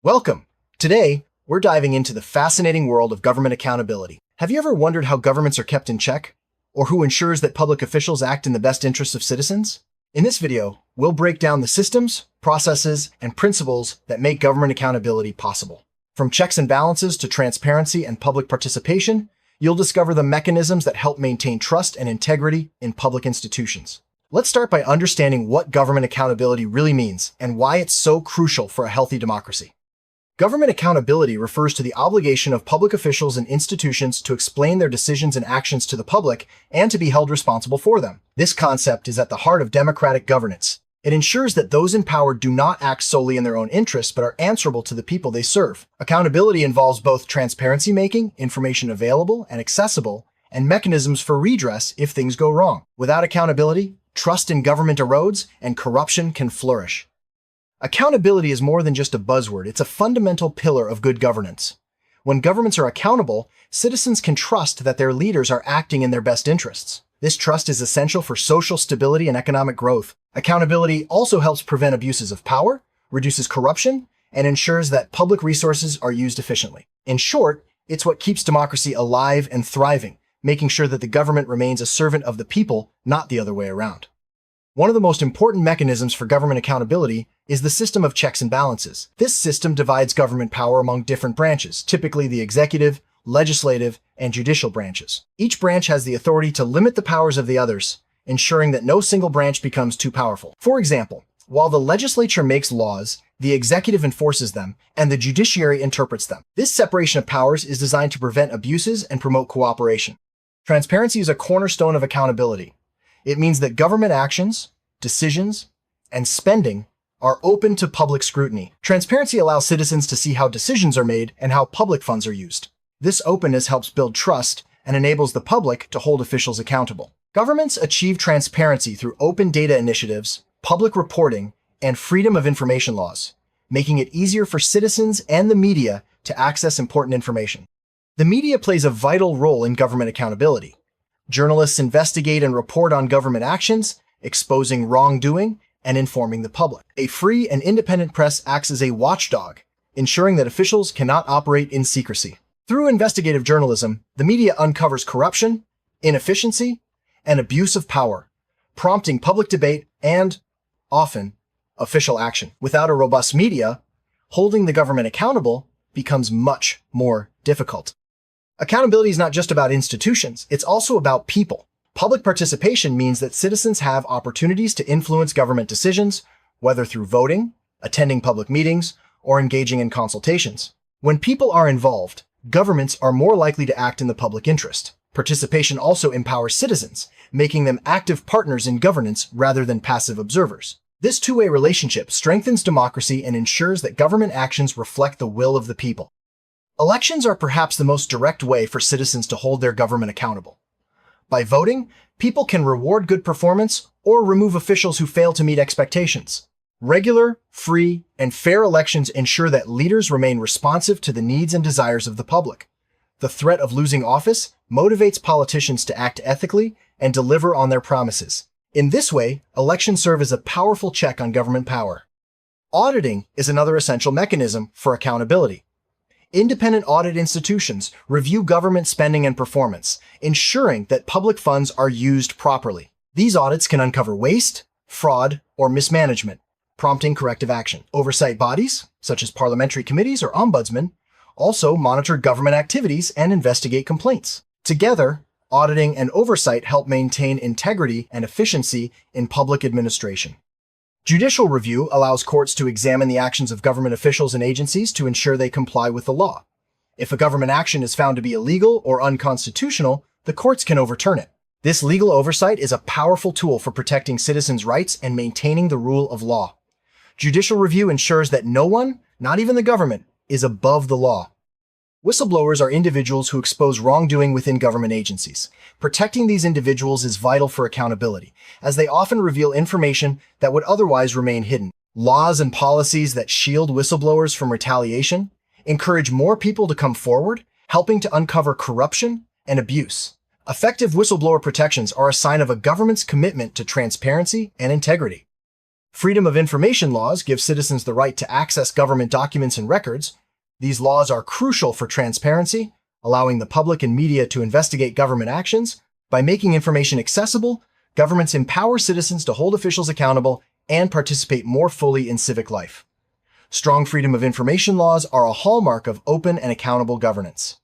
Welcome! Today, we're diving into the fascinating world of government accountability. Have you ever wondered how governments are kept in check? Or who ensures that public officials act in the best interests of citizens? In this video, we'll break down the systems, processes, and principles that make government accountability possible. From checks and balances to transparency and public participation, you'll discover the mechanisms that help maintain trust and integrity in public institutions. Let's start by understanding what government accountability really means and why it's so crucial for a healthy democracy. Government accountability refers to the obligation of public officials and institutions to explain their decisions and actions to the public and to be held responsible for them. This concept is at the heart of democratic governance. It ensures that those in power do not act solely in their own interests but are answerable to the people they serve. Accountability involves both transparency making, information available and accessible, and mechanisms for redress if things go wrong. Without accountability, trust in government erodes and corruption can flourish. Accountability is more than just a buzzword, it's a fundamental pillar of good governance. When governments are accountable, citizens can trust that their leaders are acting in their best interests. This trust is essential for social stability and economic growth. Accountability also helps prevent abuses of power, reduces corruption, and ensures that public resources are used efficiently. In short, it's what keeps democracy alive and thriving, making sure that the government remains a servant of the people, not the other way around. One of the most important mechanisms for government accountability is the system of checks and balances. This system divides government power among different branches, typically the executive, legislative, and judicial branches. Each branch has the authority to limit the powers of the others, ensuring that no single branch becomes too powerful. For example, while the legislature makes laws, the executive enforces them, and the judiciary interprets them. This separation of powers is designed to prevent abuses and promote cooperation. Transparency is a cornerstone of accountability. It means that government actions, decisions, and spending are open to public scrutiny. Transparency allows citizens to see how decisions are made and how public funds are used. This openness helps build trust and enables the public to hold officials accountable. Governments achieve transparency through open data initiatives, public reporting, and freedom of information laws, making it easier for citizens and the media to access important information. The media plays a vital role in government accountability. Journalists investigate and report on government actions, exposing wrongdoing and informing the public. A free and independent press acts as a watchdog, ensuring that officials cannot operate in secrecy. Through investigative journalism, the media uncovers corruption, inefficiency, and abuse of power, prompting public debate and, often, official action. Without a robust media, holding the government accountable becomes much more difficult. Accountability is not just about institutions, it's also about people. Public participation means that citizens have opportunities to influence government decisions, whether through voting, attending public meetings, or engaging in consultations. When people are involved, governments are more likely to act in the public interest. Participation also empowers citizens, making them active partners in governance rather than passive observers. This two-way relationship strengthens democracy and ensures that government actions reflect the will of the people. Elections are perhaps the most direct way for citizens to hold their government accountable. By voting, people can reward good performance or remove officials who fail to meet expectations. Regular, free, and fair elections ensure that leaders remain responsive to the needs and desires of the public. The threat of losing office motivates politicians to act ethically and deliver on their promises. In this way, elections serve as a powerful check on government power. Auditing is another essential mechanism for accountability. Independent audit institutions review government spending and performance, ensuring that public funds are used properly. These audits can uncover waste, fraud, or mismanagement, prompting corrective action. Oversight bodies, such as parliamentary committees or ombudsmen, also monitor government activities and investigate complaints. Together, auditing and oversight help maintain integrity and efficiency in public administration. Judicial review allows courts to examine the actions of government officials and agencies to ensure they comply with the law. If a government action is found to be illegal or unconstitutional, the courts can overturn it. This legal oversight is a powerful tool for protecting citizens' rights and maintaining the rule of law. Judicial review ensures that no one, not even the government, is above the law. Whistleblowers are individuals who expose wrongdoing within government agencies. Protecting these individuals is vital for accountability, as they often reveal information that would otherwise remain hidden. Laws and policies that shield whistleblowers from retaliation encourage more people to come forward, helping to uncover corruption and abuse. Effective whistleblower protections are a sign of a government's commitment to transparency and integrity. Freedom of information laws give citizens the right to access government documents and records. These laws are crucial for transparency, allowing the public and media to investigate government actions. By making information accessible, governments empower citizens to hold officials accountable and participate more fully in civic life. Strong freedom of information laws are a hallmark of open and accountable governance.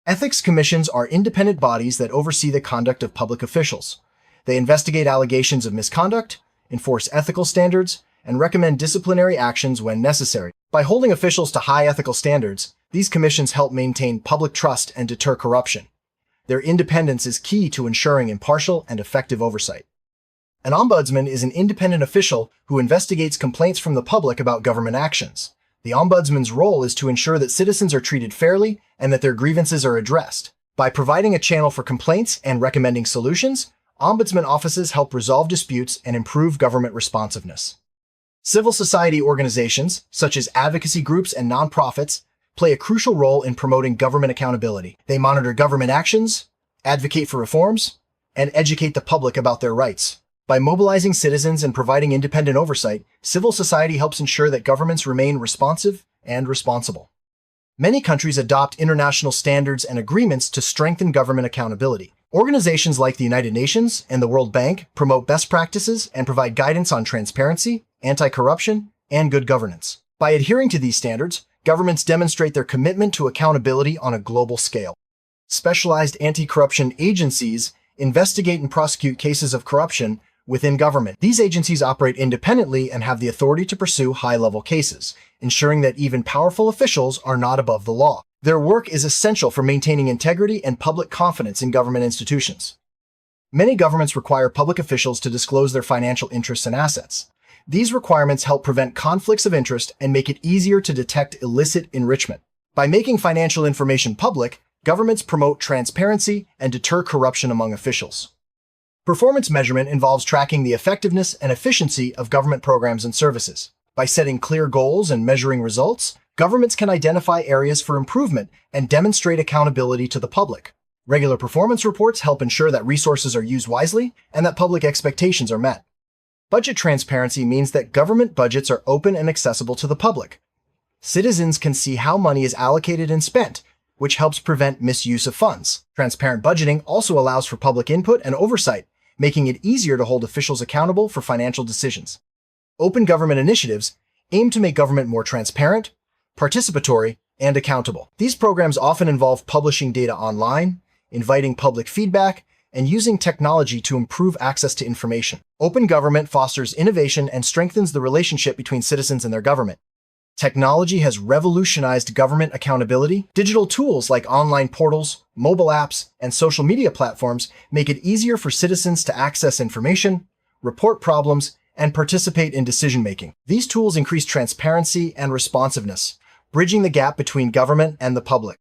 Ethics commissions are independent bodies that oversee the conduct of public officials. They investigate allegations of misconduct, enforce ethical standards, and recommend disciplinary actions when necessary. By holding officials to high ethical standards, these commissions help maintain public trust and deter corruption. Their independence is key to ensuring impartial and effective oversight. An ombudsman is an independent official who investigates complaints from the public about government actions. The ombudsman's role is to ensure that citizens are treated fairly and that their grievances are addressed. By providing a channel for complaints and recommending solutions, ombudsman offices help resolve disputes and improve government responsiveness. Civil society organizations, such as advocacy groups and nonprofits, play a crucial role in promoting government accountability. They monitor government actions, advocate for reforms, and educate the public about their rights. By mobilizing citizens and providing independent oversight, civil society helps ensure that governments remain responsive and responsible. Many countries adopt international standards and agreements to strengthen government accountability. Organizations like the United Nations and the World Bank promote best practices and provide guidance on transparency, anti-corruption, and good governance. By adhering to these standards, governments demonstrate their commitment to accountability on a global scale. Specialized anti-corruption agencies investigate and prosecute cases of corruption within government. These agencies operate independently and have the authority to pursue high-level cases, ensuring that even powerful officials are not above the law. Their work is essential for maintaining integrity and public confidence in government institutions. Many governments require public officials to disclose their financial interests and assets. These requirements help prevent conflicts of interest and make it easier to detect illicit enrichment. By making financial information public, governments promote transparency and deter corruption among officials. Performance measurement involves tracking the effectiveness and efficiency of government programs and services. By setting clear goals and measuring results, governments can identify areas for improvement and demonstrate accountability to the public. Regular performance reports help ensure that resources are used wisely and that public expectations are met. Budget transparency means that government budgets are open and accessible to the public. Citizens can see how money is allocated and spent, which helps prevent misuse of funds. Transparent budgeting also allows for public input and oversight, making it easier to hold officials accountable for financial decisions. Open government initiatives aim to make government more transparent, participatory, and accountable. These programs often involve publishing data online, inviting public feedback, and using technology to improve access to information. Open government fosters innovation and strengthens the relationship between citizens and their government. Technology has revolutionized government accountability. Digital tools like online portals, mobile apps, and social media platforms make it easier for citizens to access information, report problems, and participate in decision-making. These tools increase transparency and responsiveness, bridging the gap between government and the public.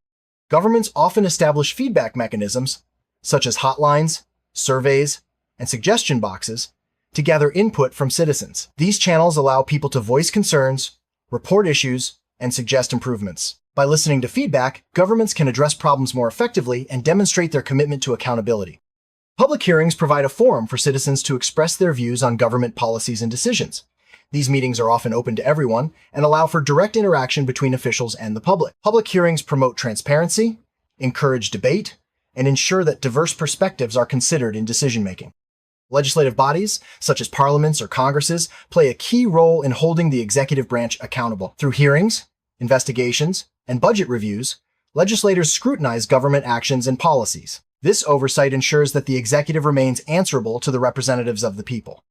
Governments often establish feedback mechanisms, such as hotlines, surveys, and suggestion boxes, to gather input from citizens. These channels allow people to voice concerns, report issues, and suggest improvements. By listening to feedback, governments can address problems more effectively and demonstrate their commitment to accountability. Public hearings provide a forum for citizens to express their views on government policies and decisions. These meetings are often open to everyone and allow for direct interaction between officials and the public. Public hearings promote transparency, encourage debate, and ensure that diverse perspectives are considered in decision-making. Legislative bodies, such as parliaments or congresses, play a key role in holding the executive branch accountable. Through hearings, investigations, and budget reviews, legislators scrutinize government actions and policies. This oversight ensures that the executive remains answerable to the representatives of the people.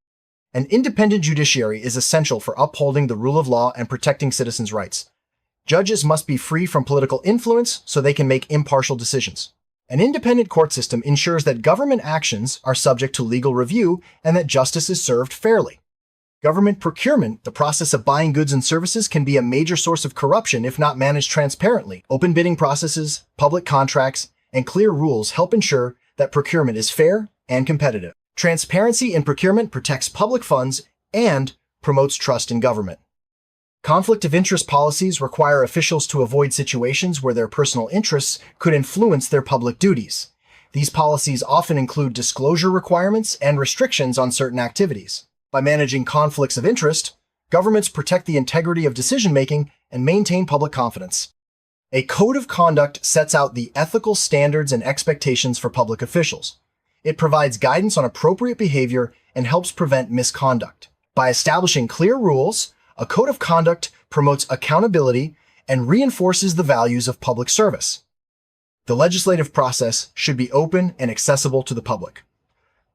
An independent judiciary is essential for upholding the rule of law and protecting citizens' rights. Judges must be free from political influence so they can make impartial decisions. An independent court system ensures that government actions are subject to legal review and that justice is served fairly. Government procurement, the process of buying goods and services, can be a major source of corruption if not managed transparently. Open bidding processes, public contracts, and clear rules help ensure that procurement is fair and competitive. Transparency in procurement protects public funds and promotes trust in government. Conflict of interest policies require officials to avoid situations where their personal interests could influence their public duties. These policies often include disclosure requirements and restrictions on certain activities. By managing conflicts of interest, governments protect the integrity of decision-making and maintain public confidence. A code of conduct sets out the ethical standards and expectations for public officials. It provides guidance on appropriate behavior and helps prevent misconduct. By establishing clear rules, a code of conduct promotes accountability and reinforces the values of public service. The legislative process should be open and accessible to the public.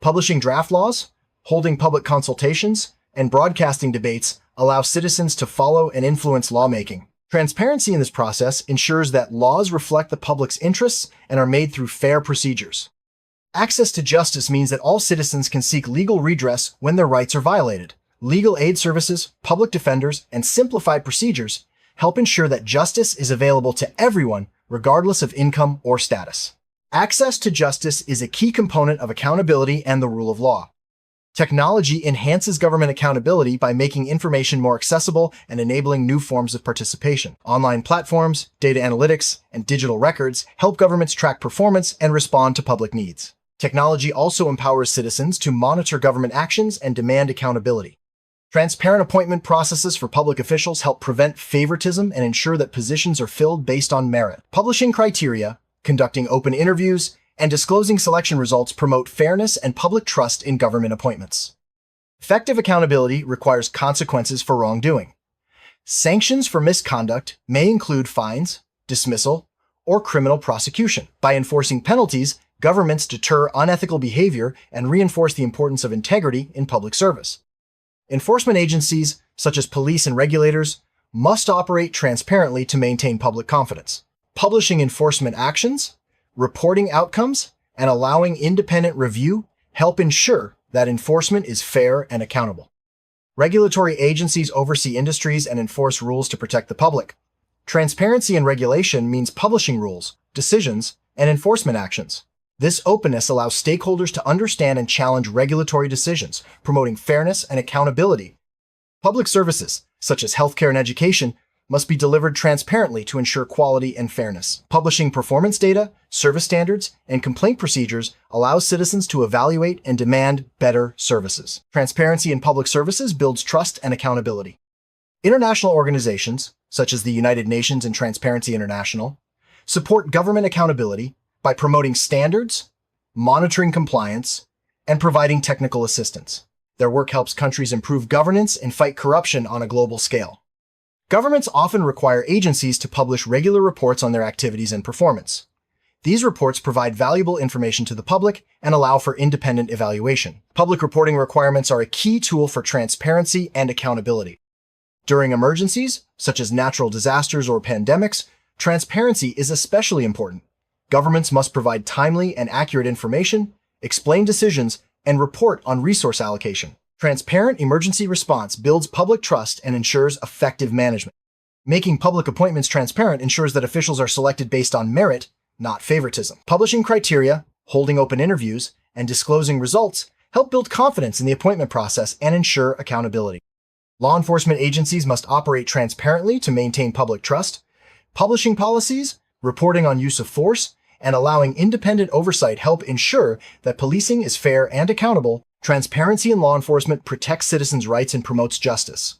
Publishing draft laws, holding public consultations, and broadcasting debates allow citizens to follow and influence lawmaking. Transparency in this process ensures that laws reflect the public's interests and are made through fair procedures. Access to justice means that all citizens can seek legal redress when their rights are violated. Legal aid services, public defenders, and simplified procedures help ensure that justice is available to everyone, regardless of income or status. Access to justice is a key component of accountability and the rule of law. Technology enhances government accountability by making information more accessible and enabling new forms of participation. Online platforms, data analytics, and digital records help governments track performance and respond to public needs. Technology also empowers citizens to monitor government actions and demand accountability. Transparent appointment processes for public officials help prevent favoritism and ensure that positions are filled based on merit. Publishing criteria, conducting open interviews, and disclosing selection results promote fairness and public trust in government appointments. Effective accountability requires consequences for wrongdoing. Sanctions for misconduct may include fines, dismissal, or criminal prosecution. By enforcing penalties, governments deter unethical behavior and reinforce the importance of integrity in public service. Enforcement agencies, such as police and regulators, must operate transparently to maintain public confidence. Publishing enforcement actions, reporting outcomes, and allowing independent review help ensure that enforcement is fair and accountable. Regulatory agencies oversee industries and enforce rules to protect the public. Transparency and regulation means publishing rules, decisions, and enforcement actions. This openness allows stakeholders to understand and challenge regulatory decisions, promoting fairness and accountability. Public services, such as healthcare and education, must be delivered transparently to ensure quality and fairness. Publishing performance data, service standards, and complaint procedures allows citizens to evaluate and demand better services. Transparency in public services builds trust and accountability. International organizations, such as the United Nations and Transparency International, support government accountability by promoting standards, monitoring compliance, and providing technical assistance. Their work helps countries improve governance and fight corruption on a global scale. Governments often require agencies to publish regular reports on their activities and performance. These reports provide valuable information to the public and allow for independent evaluation. Public reporting requirements are a key tool for transparency and accountability. During emergencies, such as natural disasters or pandemics, transparency is especially important. Governments must provide timely and accurate information, explain decisions, and report on resource allocation. Transparent emergency response builds public trust and ensures effective management. Making public appointments transparent ensures that officials are selected based on merit, not favoritism. Publishing criteria, holding open interviews, and disclosing results help build confidence in the appointment process and ensure accountability. Law enforcement agencies must operate transparently to maintain public trust. Publishing policies, reporting on use of force, and allowing independent oversight help ensure that policing is fair and accountable. Transparency in law enforcement protects citizens' rights and promotes justice.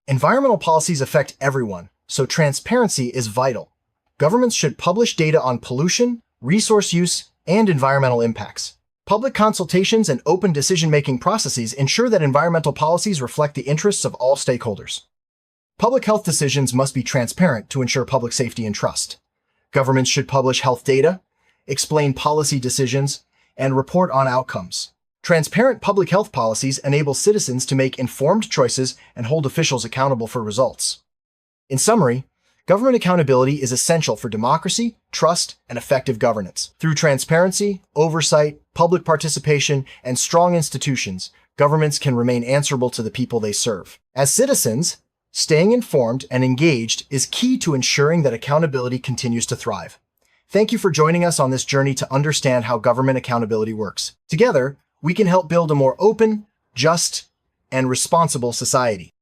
Environmental policies affect everyone, so transparency is vital. Governments should publish data on pollution, resource use, and environmental impacts. Public consultations and open decision-making processes ensure that environmental policies reflect the interests of all stakeholders. Public health decisions must be transparent to ensure public safety and trust. Governments should publish health data, explain policy decisions, and report on outcomes. Transparent public health policies enable citizens to make informed choices and hold officials accountable for results. In summary, government accountability is essential for democracy, trust, and effective governance. Through transparency, oversight, public participation, and strong institutions, governments can remain answerable to the people they serve. As citizens, staying informed and engaged is key to ensuring that accountability continues to thrive. Thank you for joining us on this journey to understand how government accountability works. Together, we can help build a more open, just, and responsible society.